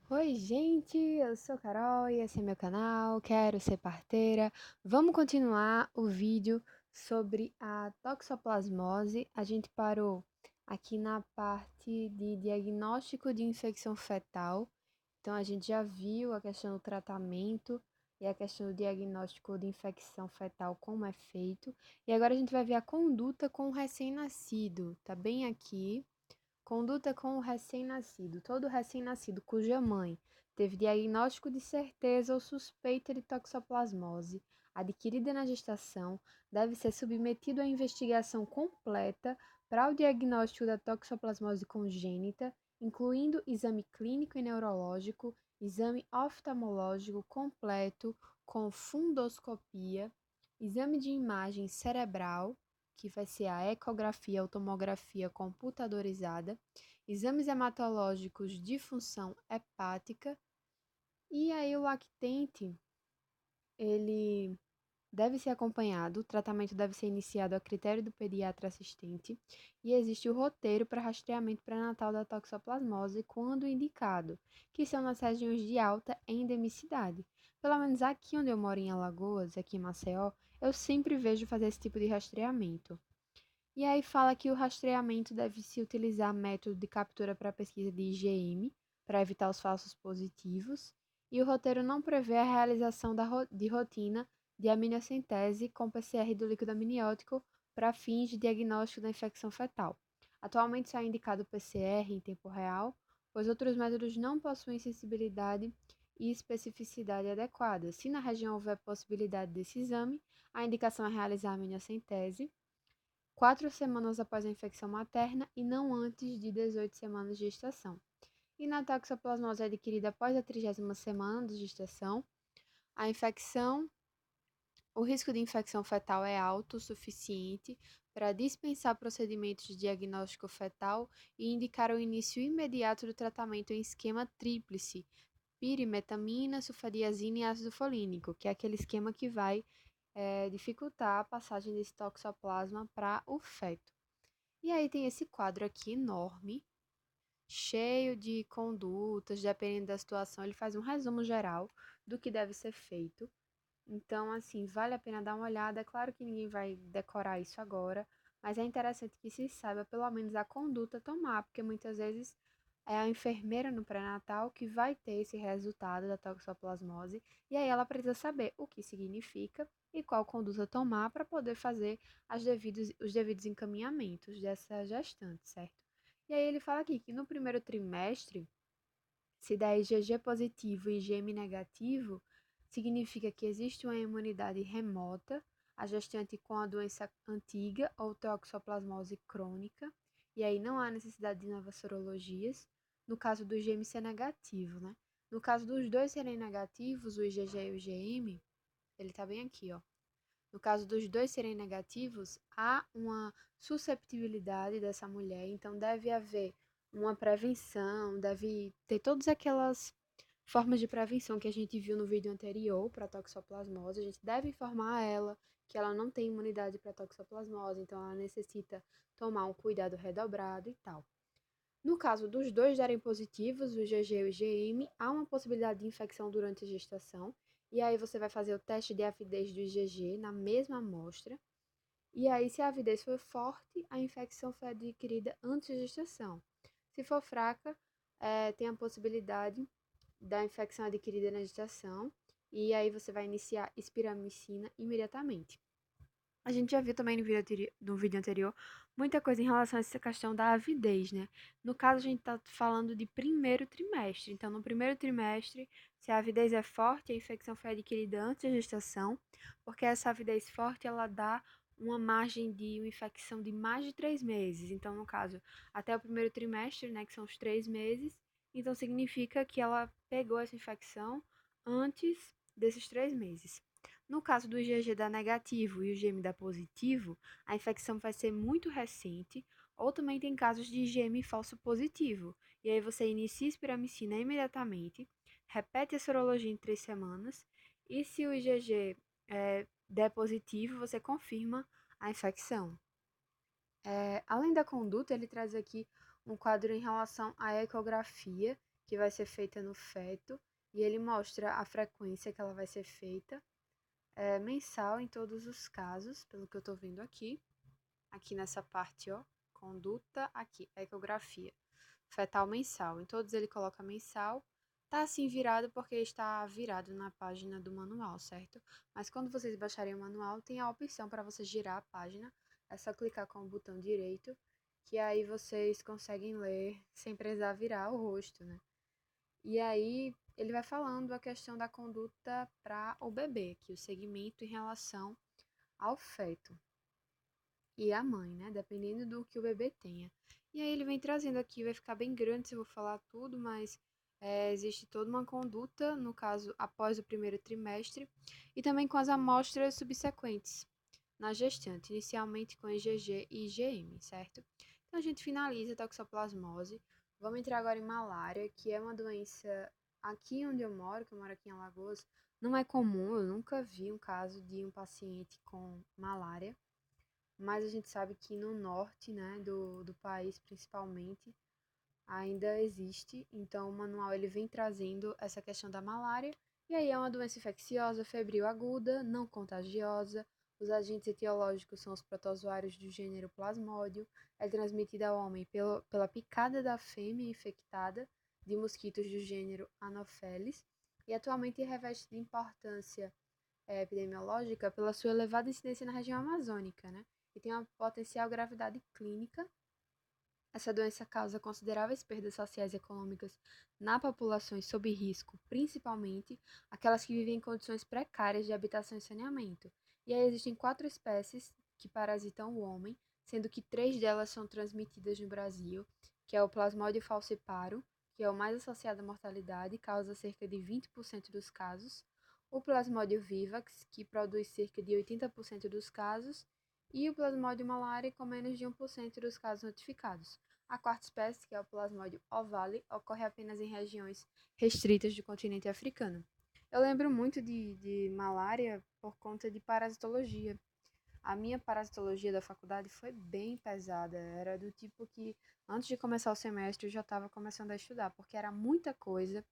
Oi, gente, eu sou Carol e esse é meu canal, quero ser parteira. Vamos continuar o vídeo sobre a toxoplasmose. A gente parou aqui na parte de diagnóstico de infecção fetal. Então, a gente já viu a questão do tratamento e a questão do diagnóstico de infecção fetal, como é feito. E agora a gente vai ver a conduta com o recém-nascido. Tá bem aqui. Conduta com o recém-nascido. Todo recém-nascido cuja mãe teve diagnóstico de certeza ou suspeita de toxoplasmose adquirida na gestação deve ser submetido à investigação completa para o diagnóstico da toxoplasmose congênita, incluindo exame clínico e neurológico, exame oftalmológico completo com fundoscopia, exame de imagem cerebral, que vai ser a ecografia ou tomografia computadorizada, exames hematológicos de função hepática, e aí o lactente, ele deve ser acompanhado, o tratamento deve ser iniciado a critério do pediatra assistente e existe o roteiro para rastreamento pré-natal da toxoplasmose quando indicado, que são nas regiões de alta endemicidade. Pelo menos aqui onde eu moro em Alagoas, aqui em Maceió, eu sempre vejo fazer esse tipo de rastreamento. E aí fala que o rastreamento deve se utilizar método de captura para pesquisa de IgM, para evitar os falsos positivos, e o roteiro não prevê a realização de rotina de aminocentese com PCR do líquido amniótico para fins de diagnóstico da infecção fetal. Atualmente só é indicado o PCR em tempo real, pois outros métodos não possuem sensibilidade e especificidade adequada. Se na região houver possibilidade desse exame, a indicação é realizar a aminocentese 4 semanas após a infecção materna e não antes de 18 semanas de gestação. E na toxoplasmose adquirida após a 30ª semana de gestação, a infecção, o risco de infecção fetal é alto o suficiente para dispensar procedimentos de diagnóstico fetal e indicar o início imediato do tratamento em esquema tríplice, pirimetamina, sulfadiazina e ácido folínico, que é aquele esquema que vai dificultar a passagem desse toxoplasma para o feto. E aí tem esse quadro aqui enorme, cheio de condutas, dependendo da situação, ele faz um resumo geral do que deve ser feito. Então, assim, vale a pena dar uma olhada. É claro que ninguém vai decorar isso agora, mas é interessante que se saiba pelo menos a conduta a tomar, porque muitas vezes é a enfermeira no pré-natal que vai ter esse resultado da toxoplasmose, e aí ela precisa saber o que significa e qual conduta tomar para poder fazer os devidos encaminhamentos dessa gestante, certo? E aí ele fala aqui que no primeiro trimestre, se der IgG positivo e IgM negativo, significa que existe uma imunidade remota, a gestante com a doença antiga ou toxoplasmose crônica, e aí não há necessidade de novas sorologias, no caso do IgM ser negativo, né? No caso dos dois serem negativos, o IgG e o IgM, ele tá bem aqui, ó. No caso dos dois serem negativos, há uma susceptibilidade dessa mulher, então deve haver uma prevenção, deve ter todas aquelas formas de prevenção que a gente viu no vídeo anterior para toxoplasmose. A gente deve informar ela que ela não tem imunidade para toxoplasmose, então ela necessita tomar um cuidado redobrado e tal. No caso dos dois darem positivos, o IgG e o IgM, há uma possibilidade de infecção durante a gestação, e aí você vai fazer o teste de avidez do IgG na mesma amostra, e aí se a avidez for forte, a infecção foi adquirida antes da gestação. Se for fraca, tem a possibilidade da infecção adquirida na gestação, e aí você vai iniciar espiramicina imediatamente. A gente já viu também no vídeo anterior muita coisa em relação a essa questão da avidez, né? No caso, a gente tá falando de primeiro trimestre. Então, no primeiro trimestre, se a avidez é forte, a infecção foi adquirida antes da gestação, porque essa avidez forte, ela dá uma margem de uma infecção de mais de 3 meses. Então, no caso, até o primeiro trimestre, né, que são os 3 meses, então significa que ela pegou essa infecção antes desses 3 meses. No caso do IgG dar negativo e o IgM dar positivo, a infecção vai ser muito recente, ou também tem casos de IgM falso positivo. E aí você inicia a espiramicina imediatamente, repete a sorologia em 3 semanas, e se o IgG der positivo, você confirma a infecção. Além da conduta, ele traz aqui um quadro em relação à ecografia, que vai ser feita no feto, e ele mostra a frequência que ela vai ser feita, mensal em todos os casos, pelo que eu tô vendo aqui. Aqui nessa parte, ó, conduta, aqui, ecografia, fetal mensal. Em todos ele coloca mensal. Tá assim virado porque está virado na página do manual, certo? Mas quando vocês baixarem o manual, tem a opção para você girar a página. É só clicar com o botão direito, que aí vocês conseguem ler sem precisar virar o rosto, né? E aí ele vai falando a questão da conduta para o bebê, que o segmento em relação ao feto e a mãe, né? Dependendo do que o bebê tenha. E aí ele vem trazendo aqui, vai ficar bem grande se eu vou falar tudo, mas existe toda uma conduta, no caso, após o primeiro trimestre, e também com as amostras subsequentes na gestante, inicialmente com IgG e IgM, certo? Então a gente finaliza a toxoplasmose. Vamos entrar agora em malária, que é uma doença aqui onde eu moro, que eu moro aqui em Alagoas, não é comum, eu nunca vi um caso de um paciente com malária, mas a gente sabe que no norte, né, do país principalmente, ainda existe. Então o manual ele vem trazendo essa questão da malária, e aí é uma doença infecciosa, febril aguda, não contagiosa. Os agentes etiológicos são os protozoários do gênero Plasmodium. É transmitida ao homem pela picada da fêmea infectada de mosquitos do gênero Anopheles, e atualmente reveste de importância epidemiológica pela sua elevada incidência na região amazônica, né? E tem uma potencial gravidade clínica. Essa doença causa consideráveis perdas sociais e econômicas na populações sob risco, principalmente aquelas que vivem em condições precárias de habitação e saneamento. E aí existem 4 espécies que parasitam o homem, sendo que 3 delas são transmitidas no Brasil, que é o Plasmodium falciparum, que é o mais associado à mortalidade, causa cerca de 20% dos casos, o Plasmodium vivax, que produz cerca de 80% dos casos, e o Plasmodium malariae, com menos de 1% dos casos notificados. A quarta espécie, que é o Plasmodium ovale, ocorre apenas em regiões restritas do continente africano. Eu lembro muito de malária por conta de parasitologia. A minha parasitologia da faculdade foi bem pesada. Era do tipo que, antes de começar o semestre, eu já estava começando a estudar, porque era muita coisa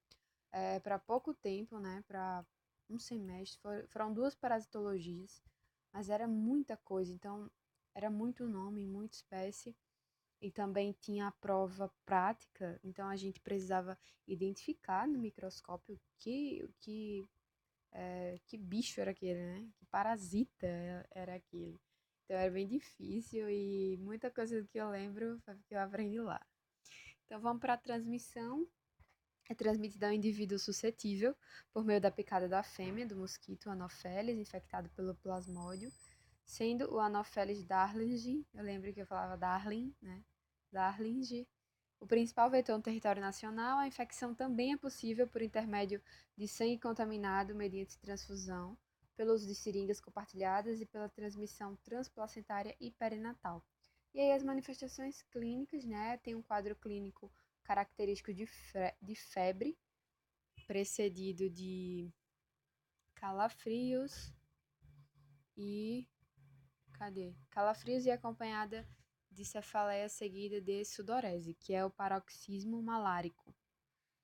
para pouco tempo, né? Para um semestre. Foram 2 parasitologias, mas era muita coisa. Então, era muito nome, muita espécie. E também tinha a prova prática, então a gente precisava identificar no microscópio que bicho era aquele, né? Que parasita era aquele. Então era bem difícil e muita coisa do que eu lembro foi porque eu aprendi lá. Então vamos para a transmissão. É transmitida ao indivíduo suscetível por meio da picada da fêmea do mosquito Anopheles, infectado pelo plasmódio, sendo o Anopheles darlingi, eu lembro que eu falava Darling, né? Darlingi, o principal vetor no território nacional. A infecção também é possível por intermédio de sangue contaminado mediante transfusão, pelo uso de seringas compartilhadas e pela transmissão transplacentária e perinatal. E aí as manifestações clínicas, né? Tem um quadro clínico característico de febre, precedido de calafrios e calafrios e acompanhada de cefaleia seguida de sudorese, que é o paroxismo malárico.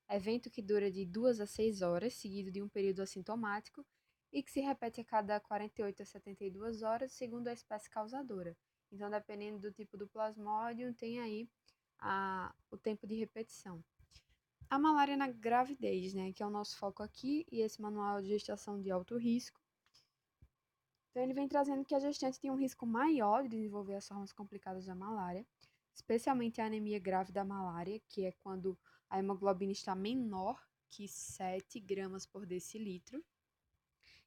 Evento que dura de 2 a 6 horas, seguido de um período assintomático e que se repete a cada 48 a 72 horas, segundo a espécie causadora. Então, dependendo do tipo do plasmódio, tem aí o tempo de repetição. A malária na gravidez, né, que é o nosso foco aqui, e esse manual de gestação de alto risco. Então, ele vem trazendo que a gestante tem um risco maior de desenvolver as formas complicadas da malária, especialmente a anemia grave da malária, que é quando a hemoglobina está menor que 7 gramas por decilitro.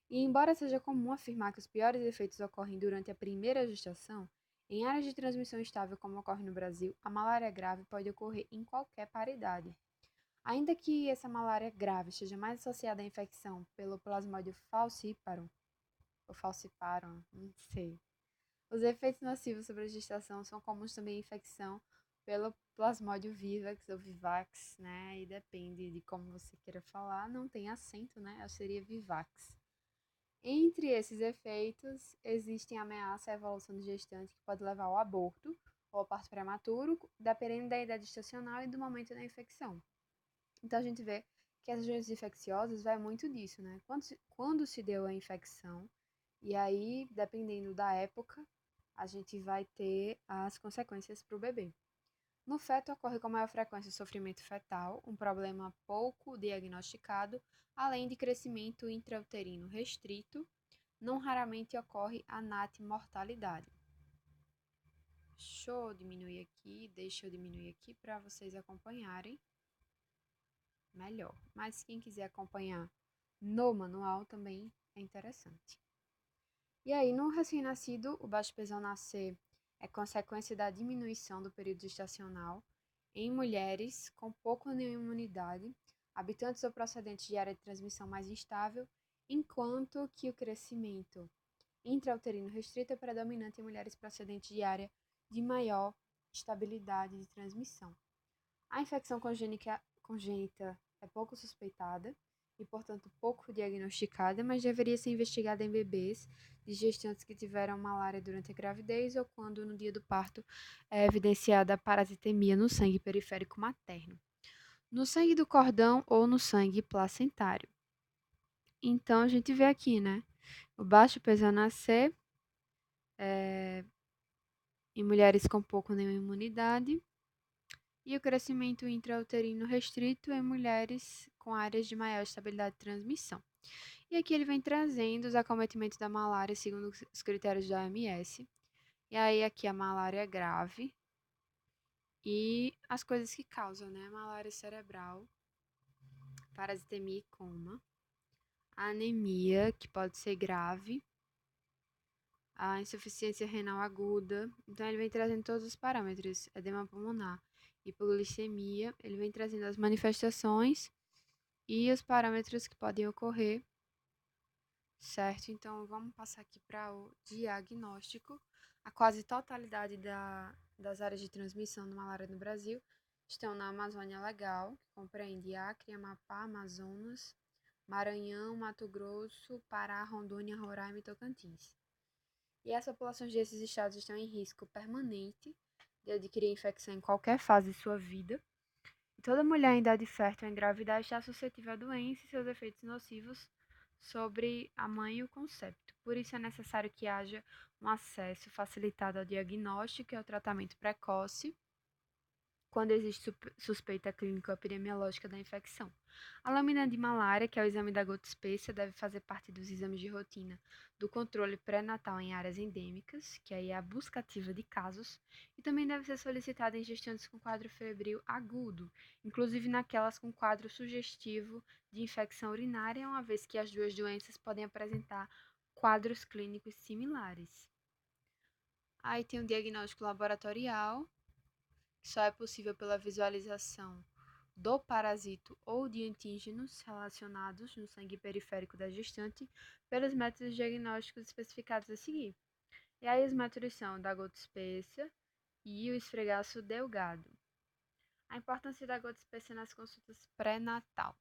E embora seja comum afirmar que os piores efeitos ocorrem durante a primeira gestação, em áreas de transmissão estável como ocorre no Brasil, a malária grave pode ocorrer em qualquer paridade. Ainda que essa malária grave esteja mais associada à infecção pelo Plasmodium falciparum, ou falciparum, não sei. Os efeitos nocivos sobre a gestação são comuns também em infecção pelo Plasmodium vivax ou vivax, né? E depende de como você queira falar, não tem acento, né? Seria vivax. Entre esses efeitos, existem ameaça à evolução do gestante que pode levar ao aborto ou ao parto prematuro, dependendo da idade gestacional e do momento da infecção. Então, a gente vê que as doenças infecciosas vai muito disso, né? Quando se deu a infecção, e aí, dependendo da época, a gente vai ter as consequências para o bebê. No feto ocorre com maior frequência sofrimento fetal, um problema pouco diagnosticado, além de crescimento intrauterino restrito. Não raramente ocorre a natimortalidade. Deixa eu diminuir aqui para vocês acompanharem melhor. Mas quem quiser acompanhar no manual também é interessante. E aí, no recém-nascido, o baixo peso ao nascer é consequência da diminuição do período gestacional em mulheres com pouca ou nenhuma imunidade, habitantes ou procedentes de área de transmissão mais instável, enquanto que o crescimento intrauterino restrito é predominante em mulheres procedentes de área de maior estabilidade de transmissão. A infecção congênita é pouco suspeitada e, portanto, pouco diagnosticada, mas deveria ser investigada em bebês de gestantes que tiveram malária durante a gravidez ou quando, no dia do parto, é evidenciada a parasitemia no sangue periférico materno, no sangue do cordão ou no sangue placentário. Então, a gente vê aqui, né? O baixo peso ao nascer em mulheres com pouco ou nenhuma imunidade e o crescimento intrauterino restrito em mulheres com áreas de maior estabilidade de transmissão. E aqui ele vem trazendo os acometimentos da malária segundo os critérios da OMS. E aí aqui a malária grave e as coisas que causam, né? Malária cerebral, parasitemia e coma, a anemia, que pode ser grave, a insuficiência renal aguda. Então ele vem trazendo todos os parâmetros, edema pulmonar, hipoglicemia, ele vem trazendo as manifestações e os parâmetros que podem ocorrer, certo? Então, vamos passar aqui para o diagnóstico. A quase totalidade das áreas de transmissão da malária no Brasil estão na Amazônia Legal, que compreende Acre, Amapá, Amazonas, Maranhão, Mato Grosso, Pará, Rondônia, Roraima e Tocantins. E as populações desses estados estão em risco permanente de adquirir infecção em qualquer fase de sua vida. E toda mulher em idade fértil a engravidar está suscetível à doença e seus efeitos nocivos sobre a mãe e o concepto. Por isso é necessário que haja um acesso facilitado ao diagnóstico e ao tratamento precoce quando existe suspeita clínica ou epidemiológica da infecção. A lâmina de malária, que é o exame da gota espessa, deve fazer parte dos exames de rotina do controle pré-natal em áreas endêmicas, que aí é a busca ativa de casos, e também deve ser solicitada em gestantes com quadro febril agudo, inclusive naquelas com quadro sugestivo de infecção urinária, uma vez que as duas doenças podem apresentar quadros clínicos similares. Aí tem o diagnóstico laboratorial, só é possível pela visualização do parasito ou de antígenos relacionados no sangue periférico da gestante pelos métodos diagnósticos especificados a seguir. E aí os métodos são da gota espessa e o esfregaço delgado. A importância da gota espessa nas consultas pré-natal.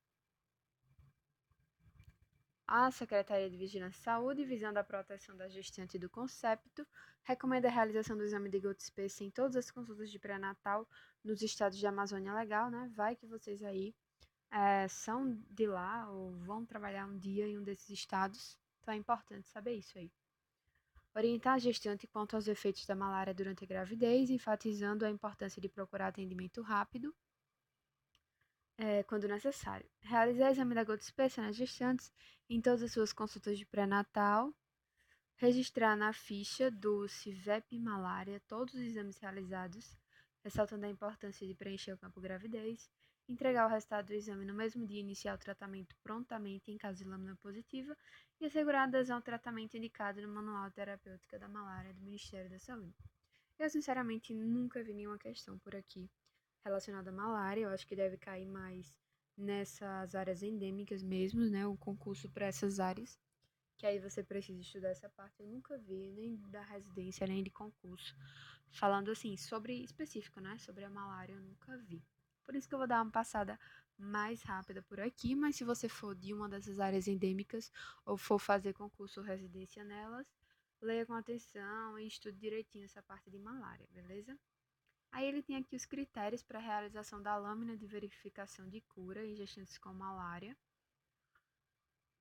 A Secretaria de Vigilância e Saúde, visando a proteção da gestante e do concepto, recomenda a realização do exame de gota espessa em todas as consultas de pré-natal nos estados de Amazônia Legal, né? Vai que vocês aí são de lá ou vão trabalhar um dia em um desses estados, então é importante saber isso aí. Orientar a gestante quanto aos efeitos da malária durante a gravidez, enfatizando a importância de procurar atendimento rápido quando necessário. Realizar exame da gota espessa nas gestantes em todas as suas consultas de pré-natal. Registrar na ficha do CIVEP Malária todos os exames realizados, ressaltando a importância de preencher o campo gravidez. Entregar o resultado do exame no mesmo dia e iniciar o tratamento prontamente em caso de lâmina positiva. E assegurar a adesão ao tratamento indicado no Manual Terapêutica da Malária do Ministério da Saúde. Eu, sinceramente, nunca vi nenhuma questão por aqui relacionada à malária. Eu acho que deve cair mais nessas áreas endêmicas mesmo, né? O concurso para essas áreas, que aí você precisa estudar essa parte. Eu nunca vi, nem da residência, nem de concurso, falando assim, sobre específico, né? Sobre a malária, eu nunca vi. Por isso que eu vou dar uma passada mais rápida por aqui, mas se você for de uma dessas áreas endêmicas ou for fazer concurso ou residência nelas, leia com atenção e estude direitinho essa parte de malária, beleza? Aí ele tem aqui os critérios para a realização da lâmina de verificação de cura em gestantes com malária.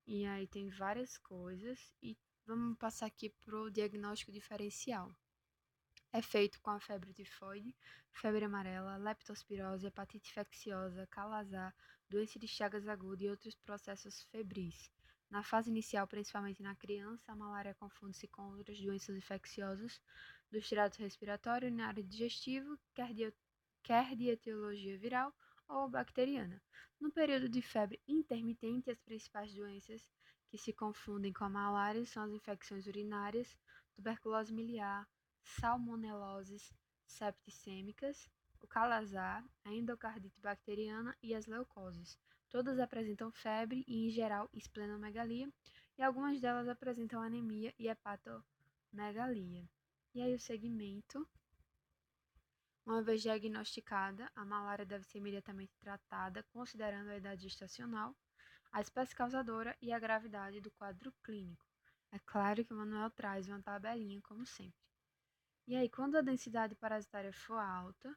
E aí tem várias coisas. E vamos passar aqui para o diagnóstico diferencial. É feito com a febre tifoide, febre amarela, leptospirose, hepatite infecciosa, calazar, doença de Chagas aguda e outros processos febris. Na fase inicial, principalmente na criança, a malária confunde-se com outras doenças infecciosas dos tratos respiratório, urinário e digestivo, quer de etiologia viral ou bacteriana. No período de febre intermitente, as principais doenças que se confundem com a malária são as infecções urinárias, tuberculose miliar, salmoneloses septicêmicas, o calazar, a endocardite bacteriana e as leucoses. Todas apresentam febre e, em geral, esplenomegalia, e algumas delas apresentam anemia e hepatomegalia. E aí o segmento. Uma vez diagnosticada, a malária deve ser imediatamente tratada, considerando a idade gestacional, a espécie causadora e a gravidade do quadro clínico. É claro que o Manuel traz uma tabelinha, como sempre. E aí, quando a densidade parasitária for alta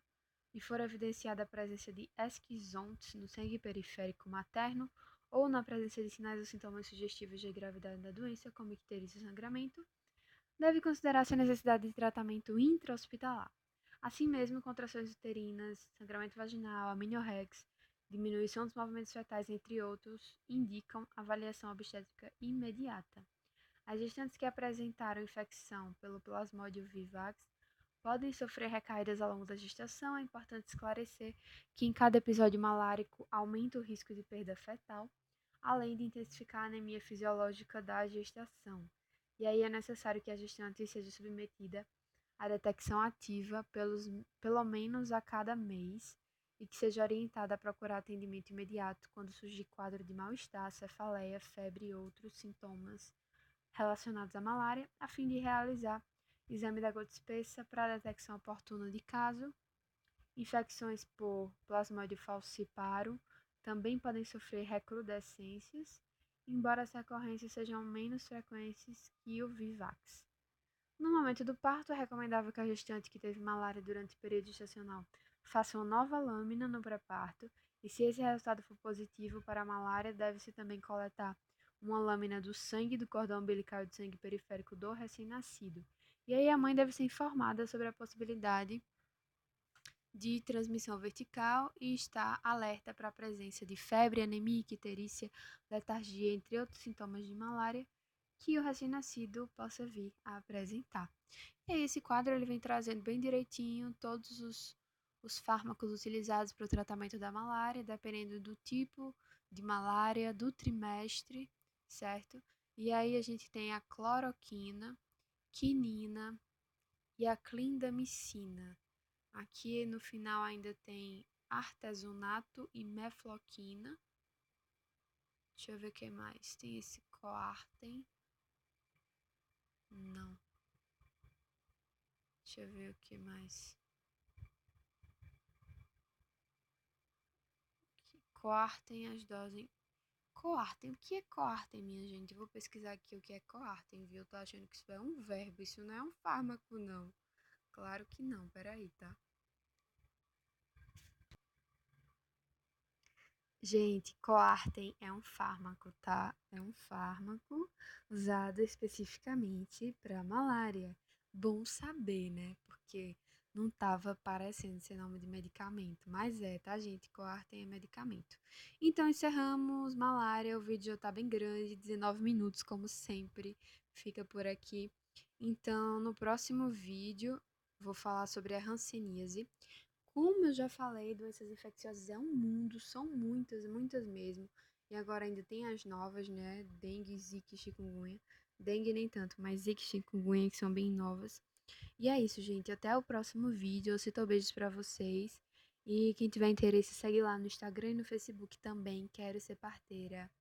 e for evidenciada a presença de esquizontes no sangue periférico materno ou na presença de sinais ou sintomas sugestivos de gravidade da doença, como icterícia e sangramento, deve considerar-se a necessidade de tratamento intra-hospitalar. Assim mesmo, contrações uterinas, sangramento vaginal, amniorrex, diminuição dos movimentos fetais, entre outros, indicam avaliação obstétrica imediata. As gestantes que apresentaram infecção pelo Plasmodium vivax podem sofrer recaídas ao longo da gestação. É importante esclarecer que em cada episódio malárico aumenta o risco de perda fetal, além de intensificar a anemia fisiológica da gestação. E aí é necessário que a gestante seja submetida à detecção ativa pelo menos a cada mês e que seja orientada a procurar atendimento imediato quando surgir quadro de mal-estar, cefaleia, febre e outros sintomas relacionados à malária, a fim de realizar exame da gota espessa para a detecção oportuna de caso. Infecções por Plasmodium falciparum também podem sofrer recrudescências, embora as recorrências sejam menos frequentes que o Vivax. No momento do parto, é recomendável que a gestante que teve malária durante o período gestacional faça uma nova lâmina no pré-parto, e se esse resultado for positivo para a malária, deve-se também coletar uma lâmina do sangue do cordão umbilical e do sangue periférico do recém-nascido. E aí a mãe deve ser informada sobre a possibilidade de transmissão vertical e estar alerta para a presença de febre, anemia, icterícia, letargia, entre outros sintomas de malária que o recém-nascido possa vir a apresentar. E aí esse quadro ele vem trazendo bem direitinho todos os fármacos utilizados para o tratamento da malária, dependendo do tipo de malária, do trimestre, certo? E aí a gente tem a cloroquina, quinina e a clindamicina. Aqui no final ainda tem artesunato e mefloquina. Deixa eu ver o que mais. Tem esse coartem. Não. Deixa eu ver o que mais. Coartem as doses. Coartem. O que é coartem, minha gente? Eu vou pesquisar aqui o que é coartem, viu? Eu tô achando que isso é um verbo. Isso não é um fármaco, não. Claro que não. Peraí, tá? Gente, Coartem é um fármaco, tá? É um fármaco usado especificamente para malária. Bom saber, né? Porque não tava parecendo ser nome de medicamento, mas é, tá, gente? Coartem é medicamento. Então encerramos malária. O vídeo já tá bem grande, 19 minutos, como sempre. Fica por aqui. Então, no próximo vídeo, vou falar sobre a hanseníase. Como eu já falei, doenças infecciosas é um mundo, são muitas, muitas mesmo. E agora ainda tem as novas, né? Dengue, Zika e chikungunya. Dengue nem tanto, mas Zika e chikungunya que são bem novas. E é isso, gente. Até o próximo vídeo. Eu cito beijos pra vocês. E quem tiver interesse, segue lá no Instagram e no Facebook também. Quero ser parteira.